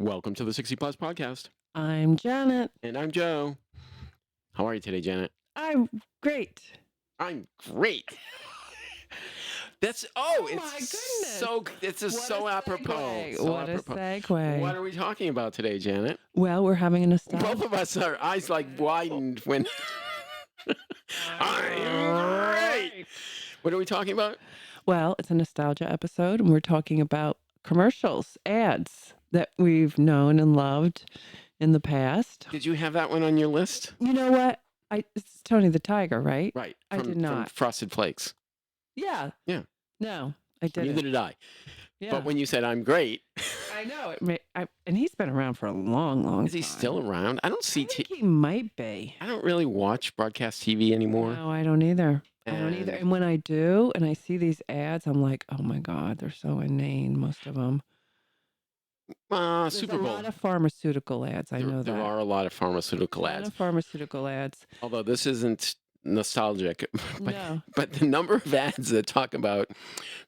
Welcome to the 60 Plus Podcast. I'm Janet. And I'm Joe. How are you today, Janet? I'm great. I'm great. It's my so goodness. this is What so a apropos. segue. So What a apropos. segue. What are we talking about today, Janet? Well, we're having a Both nostalgia. of us, our eyes like widened when I'm great. What are we talking about? Well, it's a nostalgia episode, and we're talking about commercials, ads that we've known and loved in the past. Did you have that one on your list? You know what? It's Tony the Tiger, right? Right. I did not. From Frosted Flakes. Yeah. Yeah. No, I Neither didn't. did I. Yeah. But when you said I'm great, I know it. And he's been around for a long, long time. is he still around? I don't see. I think he might be. I don't really watch broadcast TV anymore. No, I don't either. And when I do, and I see these ads, I'm like, oh my God, they're so inane, most of them. There's Super Bowl. a lot of pharmaceutical ads. I know that. There are a lot of pharmaceutical A lot ads. of pharmaceutical ads. Although this isn't nostalgic, No. but the number of ads that talk about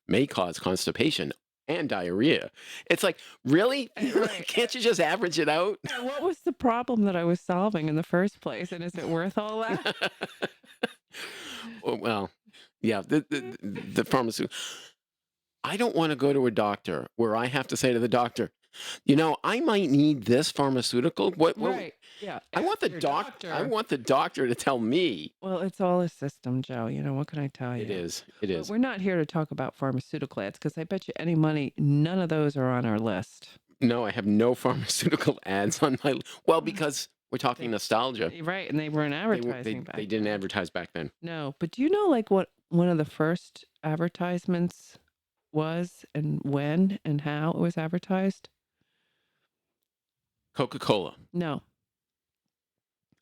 may cause constipation and diarrhea. It's like, really? Right. Can't you just average it out? And what was the problem that I was solving in the first place? And is it worth all that? Well, yeah, the pharmaceutical. I don't want to go to a doctor where I have to say to the doctor, I might need this pharmaceutical. What? Right. Yeah. I want the Your doctor. I want the doctor to tell me. Well, it's all a system, Joe. What can I tell you? It is. But we're not here to talk about pharmaceutical ads because I bet you any money, none of those are on our list. No, I have no pharmaceutical ads on my. Well, because we're talking nostalgia. Right, and they weren't advertising back They didn't advertise back then. No, but do you know like what one of the first advertisements was and when and how it was advertised? Coca-Cola. No.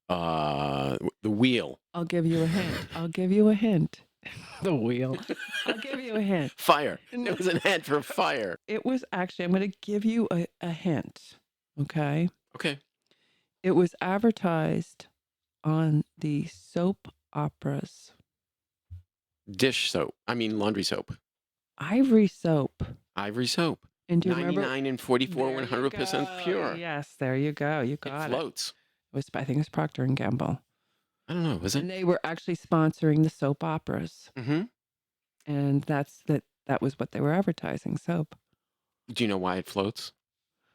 The wheel. I'll give you a hint. The wheel. I'll give you a hint. Fire. It was an ad for fire. It was actually, I'm going to give you a hint. Okay. Okay. It was advertised on the soap operas. Dish soap. I mean laundry soap. Ivory soap. Ivory soap. And do you 99 remember? and 44, 100% pure. Yes, there you go. You got it. Floats. I think it was Procter and Gamble. I don't know. Was it? And they were actually sponsoring the soap operas. Mm-hmm. And that was what they were advertising, soap. Do you know why it floats?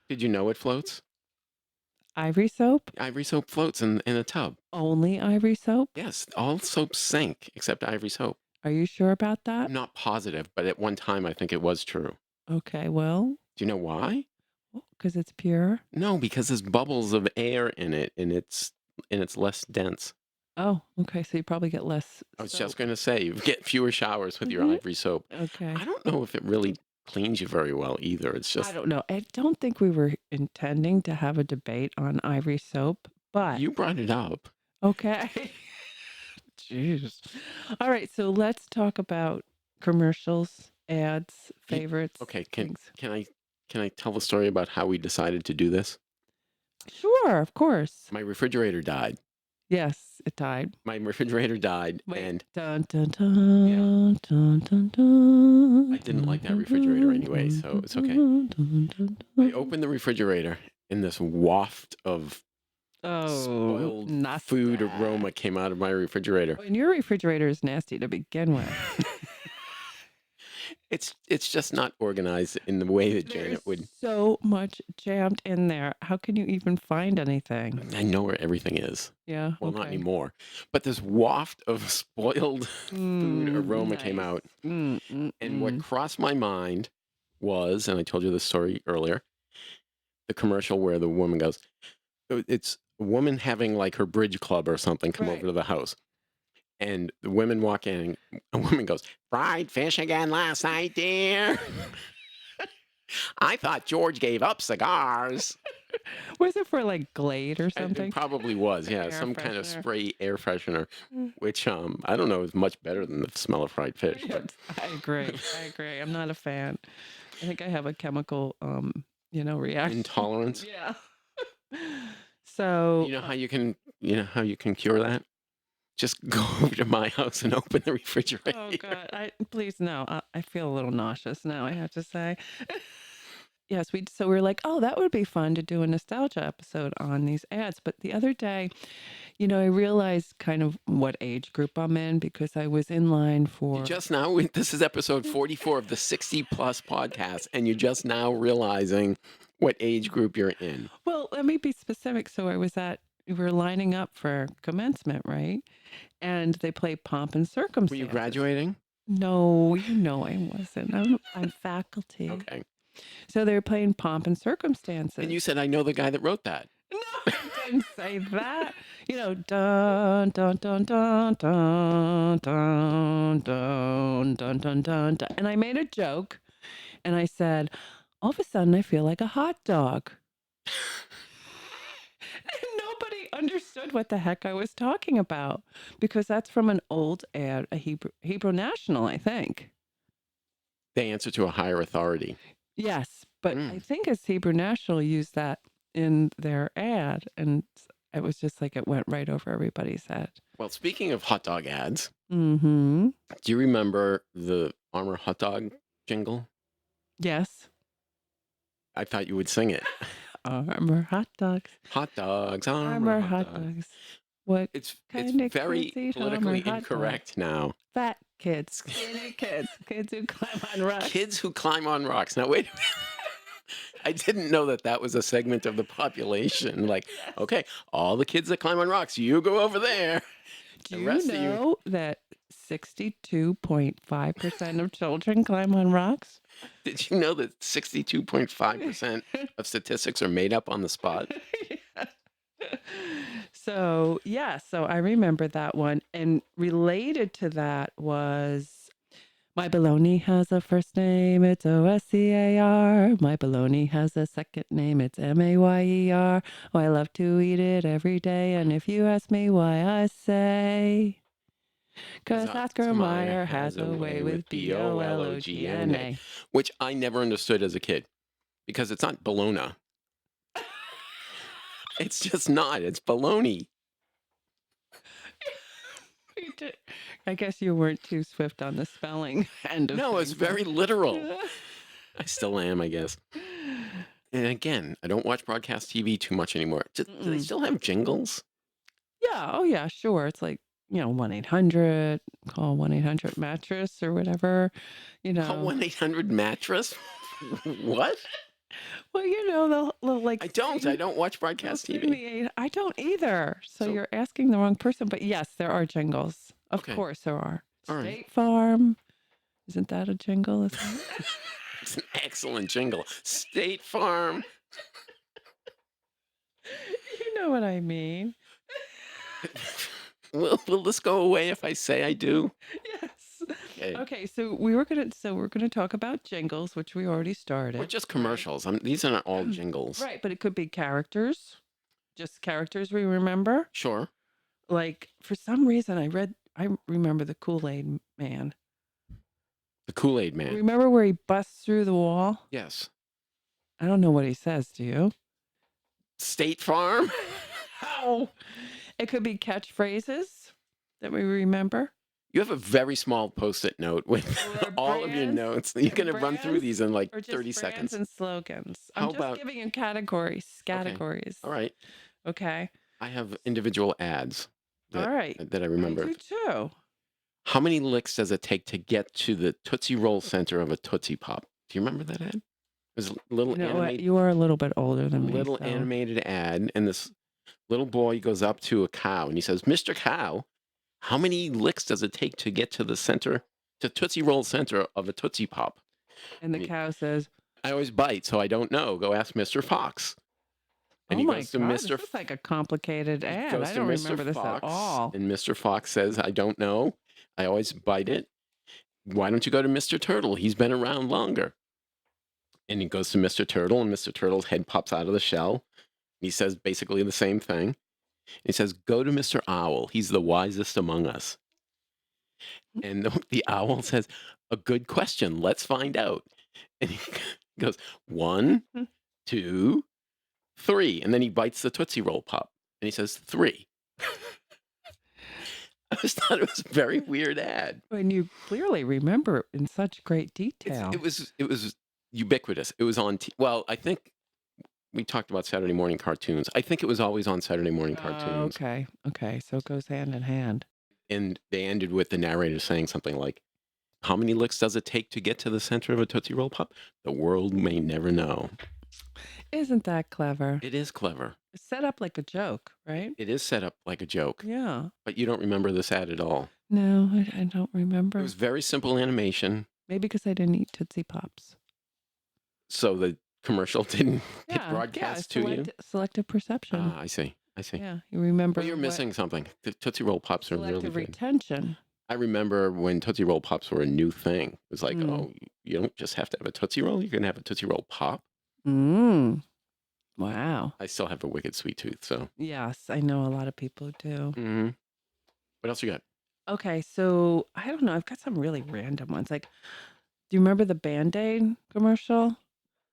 Did you know it floats? Ivory soap? Ivory soap floats in a tub. Only ivory soap? Yes, all soaps sink except ivory soap. Are you sure about that? I'm not positive, but at one time I think it was true. Okay, well. Do you know why? Because it's pure? No, because there's bubbles of air in it and it's less dense. Oh, okay. So you probably get less. I was just going to say, you get fewer showers with your ivory soap. Okay. I don't know if it really cleans you very well either. It's just. I don't know. I don't think we were intending to have a debate on ivory soap, but. You brought it up. Okay. Jeez. All right. So let's talk about commercials, ads, favorites. Okay. Can I tell the story about how we decided to do this? Sure, of course. My refrigerator died. Yes, it died. My refrigerator died. Wait. And dun, dun, dun, yeah. Dun, dun, dun, I didn't like that refrigerator anyway, so it's okay. I opened the refrigerator and this waft of spoiled food aroma came out of my refrigerator. And your refrigerator is nasty to begin with. It's just not organized in the way that Janet would. So much jammed in there. How can you even find anything? I know where everything is. Yeah. Well, not anymore. But this waft of spoiled food aroma came out. And what crossed my mind was, and I told you this story earlier, the commercial where the woman goes, it's a woman having like her bridge club or something come over to the house. And the women walk in, and a woman goes, "Fried fish again last night, dear." I thought George gave up cigars. Was it for like Glade or something? It probably was, yeah. Some kind of spray air freshener, which I don't know is much better than the smell of fried fish. But. I agree. I'm not a fan. I think I have a chemical, reaction. Intolerance? Yeah. So. You know how you can cure that? Just go over to my house and open the refrigerator. Oh God! Please no. I feel a little nauseous now, I have to say. Yes, so we were like, "Oh, that would be fun to do a nostalgia episode on these ads." But the other day, I realized kind of what age group I'm in because I was in line You for just now, this is episode 44 of the 60 plus podcast, and you're just now realizing what age group you're in. Well, let me be specific. So we were lining up for commencement, right? And they play Pomp and Were Circumstance. you graduating? No, I wasn't. I'm faculty. Okay. So they were playing Pomp and Circumstances. And you said, I know the guy that wrote that. No, I didn't say that. Dun, dun, dun, dun, dun, dun, dun, dun, dun, dun, dun. And I made a joke and I said, all of a sudden I feel like a hot dog. And nobody understood what the heck I was talking about because that's from an old ad, a Hebrew National, I think. They answer to a higher authority. Yes, but I think it's Hebrew National used that in their ad, and it was just like it went right over everybody's head. Well, speaking of hot dog ads, Mm-hmm. do you remember the Armour hot dog jingle? Yes. I thought you would sing it. Armour hot dogs. Hot dogs, Armour hot dogs. What? It's Kinda very kids eat politically Armour hot incorrect now. Fat kids, skinny kids, kids who climb on rocks. Kids who climb on rocks. Now, wait a minute. I didn't know that was a segment of the population. Like, okay, all the kids that climb on rocks, you go over there. Do you know that 62.5% of children climb on rocks? Did you know that 62.5% of statistics are made up on the spot? So, yeah, so I remember that one. And related to that was my bologna has a first name, it's OSCAR. My bologna has a second name, it's MAYER. Oh, I love to eat it every day. And if you ask me why, I say, because Oscar Mayer has a way with BOLOGNA. Which I never understood as a kid because it's not bologna. It's just not. It's baloney. I guess you weren't too swift on the spelling end of No, it's very literal. I still am, I guess. And again, I don't watch broadcast TV too much anymore. Do they still have jingles? Yeah. Oh, yeah, sure. It's like, 1-800, call 1-800-mattress or whatever, Call 1-800-mattress? What? Well, the like. I don't watch broadcast TV. I don't either. So you're asking the wrong person. But yes, there are jingles. Of course there are. All right. State Farm. Isn't that a jingle? It's an excellent jingle. State Farm. You know what I mean. Will this go away if I say I do? Yes. Okay. So we're gonna talk about jingles, which we already started. Or just commercials. These are not all jingles. Right, but it could be characters. Just characters we remember. Sure. Like for some reason I remember the Kool-Aid Man. The Kool-Aid Man. Remember where he busts through the wall? Yes. I don't know what he says, do you? State Farm? How? It could be catchphrases that we remember. You have a very small Post-it note with all of your notes. You're going to run through these in like 30 seconds. And slogans. How I'm just about giving you categories. Okay. All right. Okay. I have individual ads All right. that I remember. I do too. How many licks does it take to get to the Tootsie Roll center of a Tootsie Pop? Do you remember that ad? It was a little animated. You are a little bit older than me. Little animated ad, and this little boy goes up to a cow and he says, "Mr. Cow, how many licks does it take to get to the center, to Tootsie Roll center of a Tootsie Pop?" And the cow says, "I always bite, so I don't know. Go ask Mr. Fox." And oh he my goes to God, Mr. this is like a complicated ad. I don't remember this at all. And Mr. Fox says, "I don't know. I always bite it. Why don't you go to Mr. Turtle? He's been around longer." And he goes to Mr. Turtle, and Mr. Turtle's head pops out of the shell. He says basically the same thing. He says, "Go to Mr. Owl. He's the wisest among us." And the owl says, "A good question. Let's find out." And he goes, 1, 2, 3. And then he bites the Tootsie Roll Pop. And he says, 3. I just thought it was a very weird ad. And you clearly remember it in such great detail. It was ubiquitous. It was on. Well, I think we talked about Saturday morning cartoons. I think it was always on Saturday morning cartoons, Okay. Okay. So it goes hand in hand. and they ended with the narrator saying something like, "How many licks does it take to get to the center of a Tootsie Roll Pop? The world may never know." Isn't that clever? It is clever. It's set up like a joke, right? It is set up like a joke, Yeah. but you don't remember this ad at all. No, I don't It remember. was very simple animation, Maybe because I didn't eat Tootsie Pops. so the commercial didn't get Yeah. broadcast to you. Selective perception. Ah, I see. I see. Yeah. You remember Well, you're what- missing something. The Tootsie Roll Pops are really selective good. retention. I remember when Tootsie Roll Pops were a new thing. It was like, oh, you don't just have to have a Tootsie Roll, you can have a Tootsie Roll Pop. Wow. I still have a wicked sweet tooth, so. Yes, I know a lot of people do. hmm What else you got? Okay, so I don't know. I've got some really random ones. Like, do you remember the Band-Aid commercial?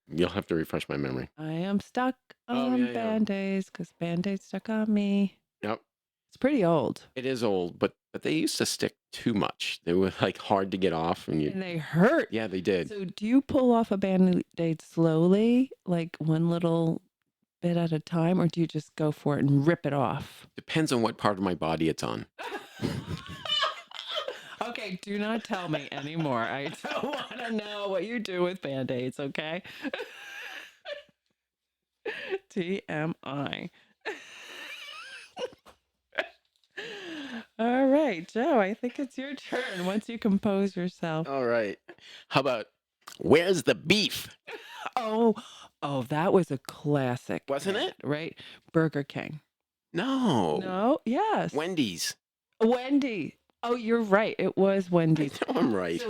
You'll have to refresh my memory. I am stuck Oh, on yeah, yeah. Band-Aids because Band-Aids stuck on me. Yep. It's pretty old. It is old, but they used to stick too much. They were like hard to get off, and And they hurt. yeah, they did. So do you pull off a Band-Aid slowly, like one little bit at a time, or do you just go for it and rip it off? Depends on what part of my body it's on. Okay, do not tell me anymore. I don't want to know what you do with Band-Aids, okay? TMI. All right, Joe, I think it's your turn once you compose yourself. All right. How about where's the beef? Oh, that was a classic. Wasn't ad, it? Right? Burger King. No. No, yes. Wendy's. Wendy. Oh, you're right. It was I Wendy's. know I'm right.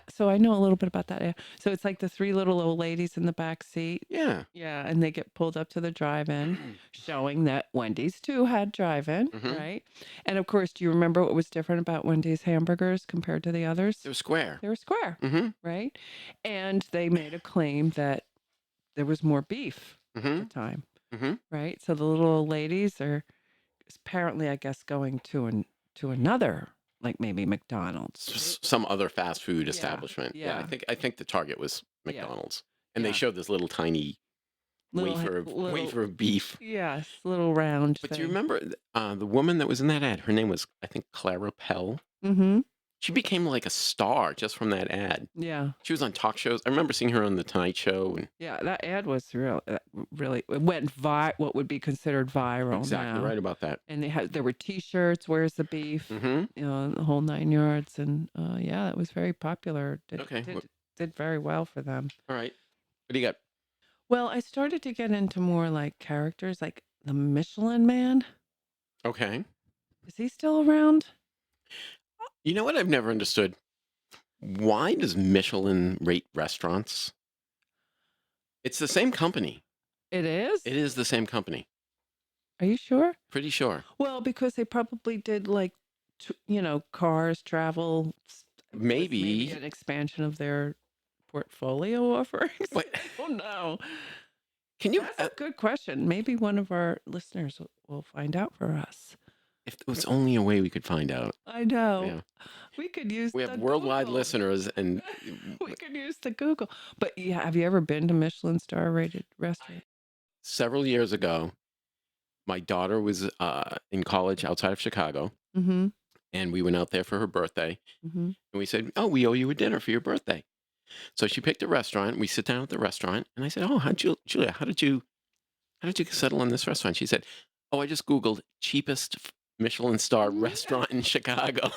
So I know a little bit about that. Yeah. So it's like the three little old ladies in the back seat. Yeah. Yeah, and they get pulled up to the drive-in, showing that Wendy's too had drive-in, Mhm. right? And of course, do you remember what was different about Wendy's hamburgers compared to the others? They were square. They were square, Mm-hmm. right? And they made a claim that there was more beef at Mm-hmm. the time, Mhm. right? So the little old ladies are apparently, I guess, going to another, like maybe McDonald's. Some other fast food Yeah, establishment. Yeah, yeah. I think the target was Yeah, McDonald's, and yeah. they showed this little tiny wafer of beef. Yes, little round But thing. do you remember the woman that was in that ad? Her name was, I think, Clara Pell. Mm-hmm. She became like a star just from that ad. Yeah. She was on talk shows. I remember seeing her on the Tonight Show. And Yeah, that ad was really it went what would be considered viral exactly now. right about that. And there were T-shirts. Where's the beef? Mm-hmm. You know, the whole 9 yards. And yeah, it was very popular. Okay. Did very well for them. All right. What do you got? Well, I started to get into more like characters, like the Michelin Man. Okay. Is he still around? You know what I've never understood? Why does Michelin rate restaurants? It's the same company. It is. It is the same company. Are you sure? Pretty sure. Well, because they probably did like, cars, travel. Maybe. An expansion of their portfolio offerings. Wait. Oh no. Can you? That's a good question. Maybe one of our listeners will find out for us. If there was only a way we could find out. I know. Yeah. We could use. We the have worldwide Google. listeners, and We could use the Google. But yeah, have you ever been to Michelin star rated restaurant? several years ago, my daughter was in college outside of Chicago, Mm-hmm. and we went out there for her birthday. Mm-hmm. And we said, "Oh, we owe you a dinner for your birthday." So she picked a restaurant. We sit down at the restaurant, and I said, "Oh, Julia, how did you settle on this restaurant?" She said, "Oh, I just Googled cheapest Michelin star restaurant in Chicago."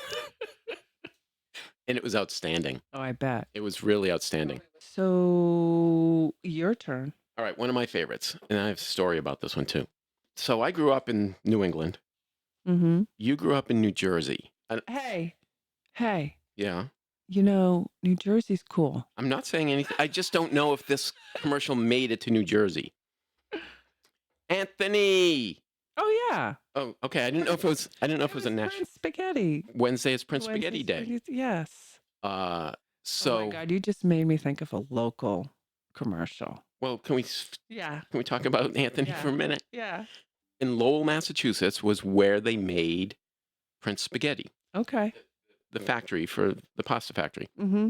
And it was outstanding. Oh, I bet. It was really outstanding. So your turn. All right, one of my favorites, and I have a story about this one too. So I grew up in New England. Mm-hmm. You grew up in New Jersey. Hey. Yeah. New Jersey's cool. I'm not saying anything. I just don't know if this commercial made it to New Jersey. Anthony. Oh yeah. Oh, okay. I didn't know if it was. I didn't know if it was a national. Prince Spaghetti. Wednesday is Prince Spaghetti Day. Yes. So Oh my God, you just made me think of a local commercial. well, Yeah. can we talk about Anthony Yeah. for a minute? Yeah. In Lowell, Massachusetts, was where they made Prince Spaghetti, Okay. the factory for the pasta factory. Mm-hmm.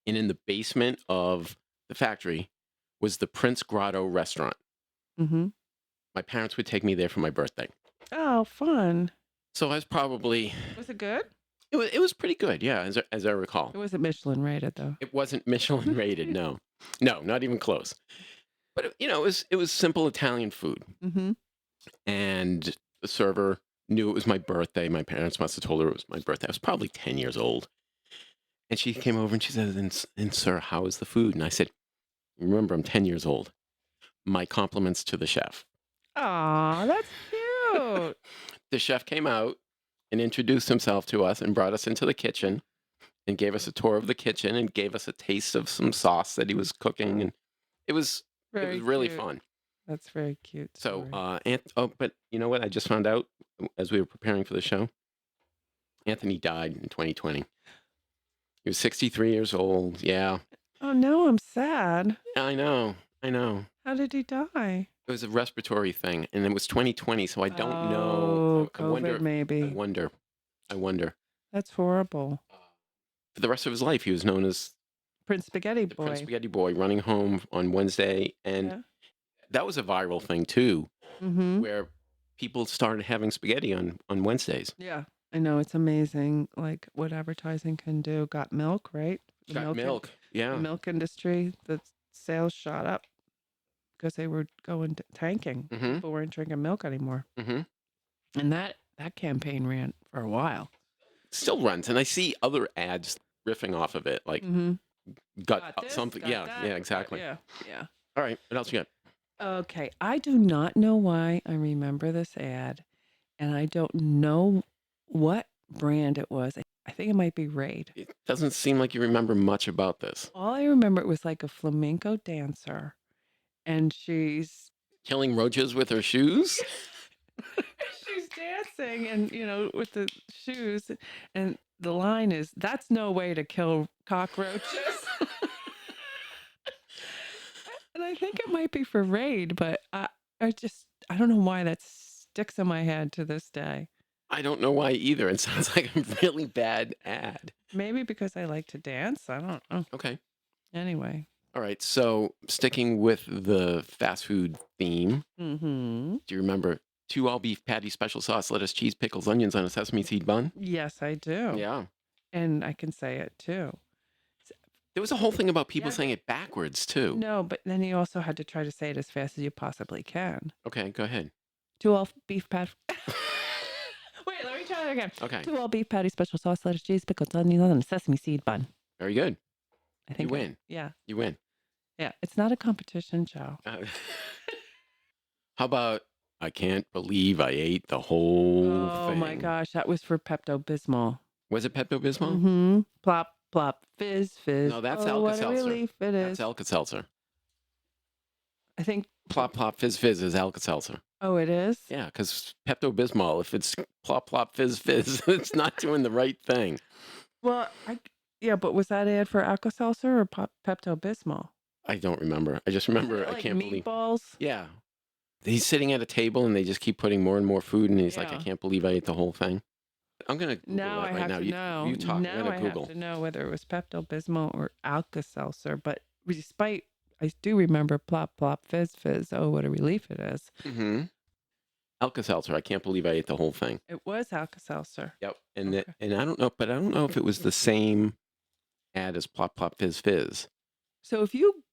And in the basement of the factory was the Prince Grotto restaurant. Mm-hmm. My parents would take me there for my birthday. Oh, fun. So I was probably, Was it good? it was pretty good, yeah, as I recall. It wasn't Michelin rated, though. It wasn't Michelin rated, no. No, not even close. But it was simple Italian food. Mm-hmm. And the server knew it was my birthday. My parents must have told her it was my birthday. I was probably 10 years old. And she came over and she said, and sir, how is the food? And I said, remember, I'm 10 years old. My compliments to the chef. Aw, that's cute. The chef came out and introduced himself to us and brought us into the kitchen and gave us a tour of the kitchen and gave us a taste of some sauce that he was cooking. And it was Very really cute. fun. That's very cute. So, story. but you know what? I just found out as we were preparing for the show, Anthony died in 2020. He was 63 years old. Yeah, Oh no, I'm sad. I know. How did he die? It was a respiratory thing, and it was 2020, so I don't know. Oh, I wonder. COVID maybe. I wonder. That's horrible. For the rest of his life, he was known as Prince Spaghetti the Boy. Prince Spaghetti Boy, running home on Wednesday, and Yeah. that was a viral thing too, Mm-hmm. where people started having spaghetti on Wednesdays. Yeah. I know, it's amazing, like what advertising can do. Got Milk, right? The Got milk. The Yeah. milk industry, the sales shot up because they were going tanking. Mm-hmm. People weren't drinking milk anymore, Mm-hmm. and that campaign ran for a while. Still runs, and I see other ads riffing off of it, like Mm-hmm. got Got this, something. got Yeah, that, yeah, exactly. Yeah. Yeah. All right, what else you got? Okay, I do not know why I remember this ad, and I don't know what brand it was. I think it might be Raid. It doesn't seem like you remember much about this. All I remember, it was like a flamenco dancer, and she's Killing roaches with her shoes? she's dancing, and with the shoes, and the line is, "That's no way to kill cockroaches." And I think it might be for Raid, but I don't know why that sticks in my head to this day. I don't know why either. It sounds like a really bad ad. Maybe because I like to dance. I don't know. Okay. Anyway. All right. So, sticking with the fast food theme, Mm-hmm. do you remember 2 all beef patty, special sauce, lettuce, cheese, pickles, onions on a sesame seed bun? Yes, I do. Yeah. And I can say it too. There was a whole thing about people Yeah. saying it backwards, too. No, but then you also had to try to say it as fast as you possibly can. Okay, go ahead. 2 all beef patty. Wait, let me try it again. Okay. 2 all beef patty, special sauce, lettuce, cheese, pickles, onions on a sesame seed bun. Very good. I think You win. Yeah. You win. Yeah. It's not a competition, Joe. How about I can't believe I ate the whole Oh thing? my gosh, that was for Pepto-Bismol. Was it Pepto-Bismol? Mm-hmm. Plop, plop, fizz, fizz. No, that's oh, what a Alka-Seltzer. relief it is. That's Alka-Seltzer. I think. Plop, plop, fizz, fizz is Alka-Seltzer. Oh, it is? Yeah, because Pepto-Bismol, if it's plop, plop, fizz, fizz, it's not doing the right thing. Well, yeah, but was that ad for Alka-Seltzer or Pepto-Bismol? I don't remember. I just remember, I Like can't believe. meatballs? Yeah. He's sitting at a table and they just keep putting more and more food, and he's like, I Yeah. can't believe I ate the whole thing. I'm going to Google Now that I right have now. to know. You talk. Now I'm going I to Google. have to know whether it was Pepto-Bismol or Alka-Seltzer. But despite, I do remember plop, plop, fizz, fizz. Oh, what a relief it is. Mm-hmm. Alka-Seltzer. I can't believe I ate the whole thing. It was Alka-Seltzer. Yep. And Okay. and I don't know if it was the same ad as plop, plop, fizz, fizz. So if you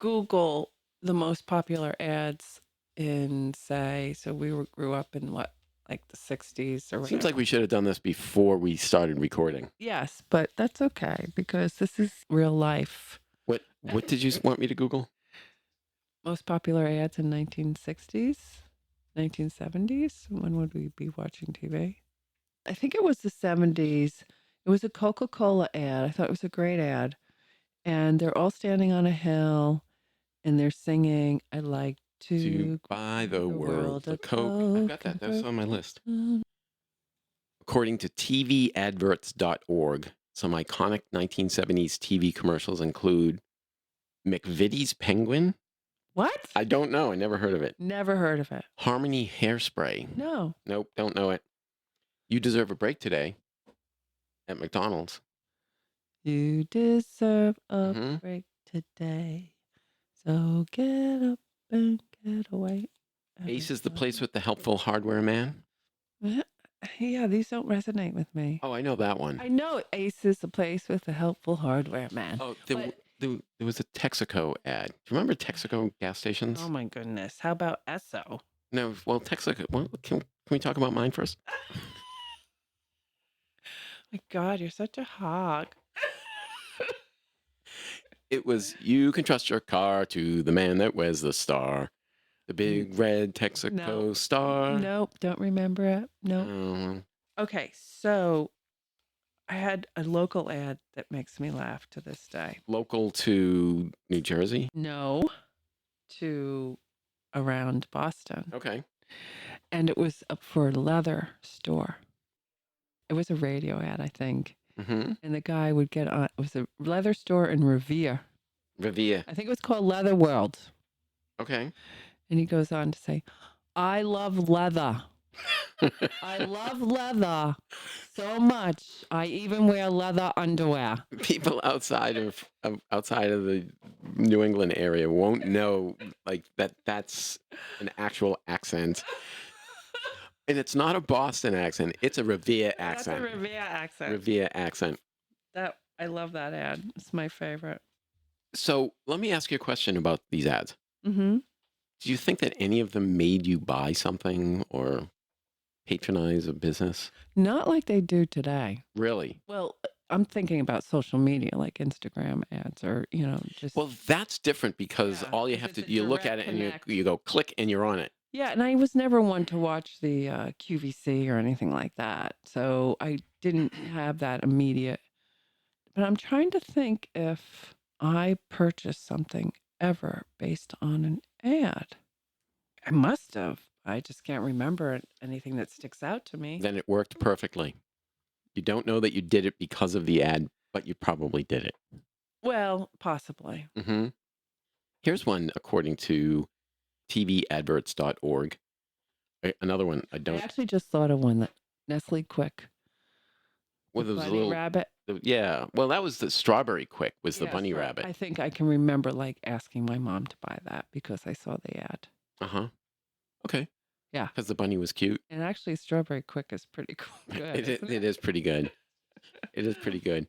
Google the most popular ads in, say, so grew up in what, like the 60s or whatever. Seems like we should have done this before we started recording. Yes, but that's okay because this is real life. What did you want me to Google? Most popular ads in 1960s, 1970s. When would we be watching TV? I think it was the 70s. It was a Coca-Cola ad. I thought it was a great ad. And they're all standing on a hill and they're singing, I'd like To buy the world a Coke. I've got that. That's on my list. According to TVadverts.org, some iconic 1970s TV commercials include McVitie's Penguin. What? I don't know. I never heard of it. Never heard of it. Harmony Hairspray. No. Nope, don't know it. You deserve a break today at McDonald's. You deserve a Mhm. break today. So get up and get away. Ace is the place everybody. with the helpful hardware man. Eh, Yeah, these don't resonate with me. Oh, I know that one. I know Ace is the place with the helpful hardware man, Oh, but there was a Texaco ad. Do you remember Texaco gas oh stations? my goodness, how about Esso? No, well, Texaco. Well, can we talk about mine first? My God, you're such a hog. It was you can trust your car to the man that wears the star, the big red No, Texaco star. nope, don't remember it. Nope. Um, Okay, so I had a local ad that makes me laugh to this day. local to New Jersey. No, to around Boston. Okay. And it was up for a leather store. It was a radio ad, I think. Mm-hmm. And the guy would get on, it was a leather store in Revere. Revere. I think it was called Leather World. Okay. And he goes on to say, I love leather. I love leather so much. I even wear leather underwear. People outside of the New England area won't know like that. That's an actual accent, and it's not a Boston accent. It's a Revere That's a accent. Revere accent. Revere accent. That I love that ad. It's my favorite. So let me ask you a question about these ads. Mm-hmm. Do you think that any of them made you buy something or patronize a business? Not like they do today. Really? Well, I'm thinking about social media like Instagram ads or, just Well, that's different because Yeah, all you 'cause have it's to a you look at direct it and you connect. you go click and you're on it. Yeah, and I was never one to watch the QVC or anything like that. So I didn't have that immediate. But I'm trying to think if I purchased something ever based on an ad. I must have. I just can't remember anything that sticks out to me. Then it worked perfectly. You don't know that you did it because of the ad, but you probably did it. Well, possibly. Hmm. Here's one according to tvadverts.org. Another one I I don't. actually just thought of one that Nestle Quick, Well, the there was a bunny little. rabbit. Yeah. Well, that was the strawberry quick. Was the Yeah, bunny so rabbit? I think I can remember like asking my mom to buy that because I saw the ad. Uh huh. Okay. Yeah. Because the bunny was cute. And actually, Strawberry Quick is pretty good, isn't It is pretty good. It is pretty good.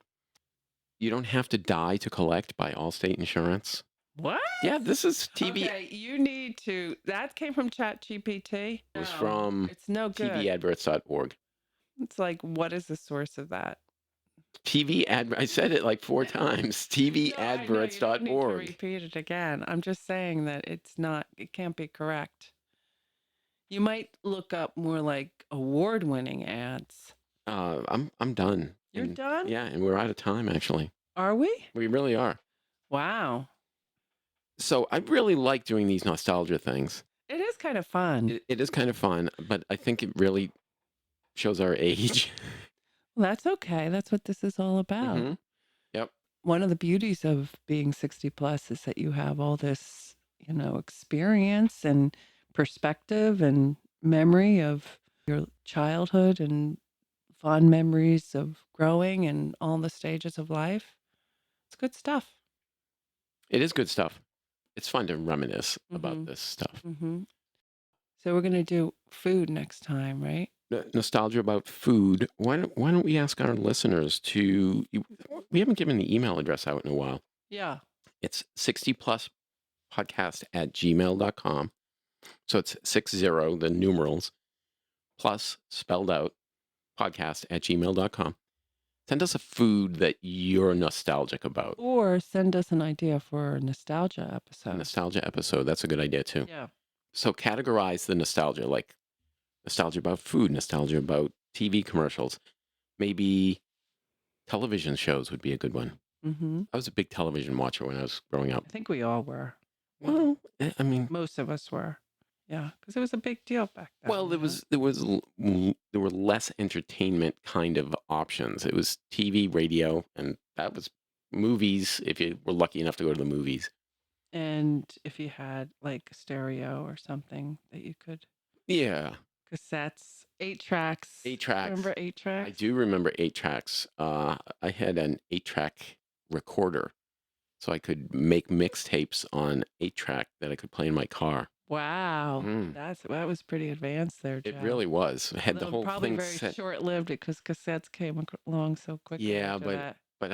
You don't have to die to collect by Allstate Insurance. What? Yeah, this is TV. Okay, you need to. That came from ChatGPT. It was No, from it's no good. tvadverts.org. It's like, what is the source of that? I said it like 4 times. No, I know, you don't need to tvadverts.org. repeat it again. I'm just saying that it can't be correct. You might look up more like award-winning ads. I'm done. You're And- done? Yeah, and we're out of time actually. Are we? We really are. Wow. So I really like doing these nostalgia things. It is kind of fun. It is kind of fun, but I think it really shows our age. Well, that's okay. That's what this is all about. Mhm. Yep. One of the beauties of being 60 plus is that you have all this, experience and perspective and memory of your childhood and fond memories of growing and all the stages of life. It's good stuff. It is good stuff. It's fun to reminisce Mhm. about this stuff. Hmm. So we're going to do food next time, right? Nostalgia about food. Why don't we ask our listeners to? We haven't given the email address out in a while. Yeah. It's 60pluspodcast@gmail.com. So it's 60, the numerals, plus spelled out, podcast@gmail.com. Send us a food that you're nostalgic about. Or send us an idea for a nostalgia A episode. nostalgia episode. That's a good idea too. Yeah. So categorize the nostalgia, like nostalgia about food, nostalgia about TV commercials. Maybe television shows would be a good one. Hmm. I was a big television watcher when I was growing up. I think we all were. Well, I mean, Most of us were. Yeah, because it was a big deal back then. well, there were less entertainment kind of options. It was TV, radio, and that was movies. If you were lucky enough to go to the movies, And if you had like a stereo or something that you could, yeah, cassettes, 8 tracks. 8 tracks. Remember 8 tracks? I do remember 8 tracks. I had an 8-track recorder so I could make mixtapes on 8-track that I could play in my car. Wow. Mm. That was pretty advanced there, It Joe. really was. I had the Although whole probably thing very set. short-lived because cassettes came along so quickly Yeah, after that. but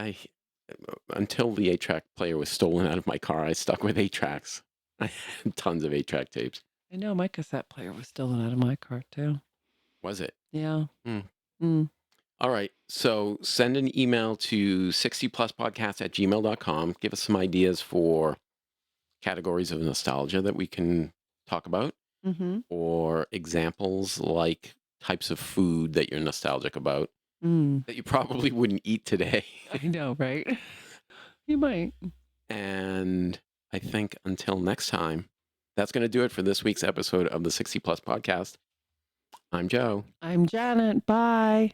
until the 8-track player was stolen out of my car, I stuck with 8-tracks. I had tons of 8-track tapes. I know my cassette player was stolen out of my car too. Was it? Yeah. Mm. All right. So send an email to 60pluspodcast@gmail.com. Give us some ideas for categories of nostalgia that we can talk about, Mm-hmm. or examples like types of food that you're nostalgic about that you probably wouldn't eat today. I know, right? You might. And I think until next time, that's going to do it for this week's episode of the 60 Plus Podcast. I'm Joe. I'm Janet. Bye.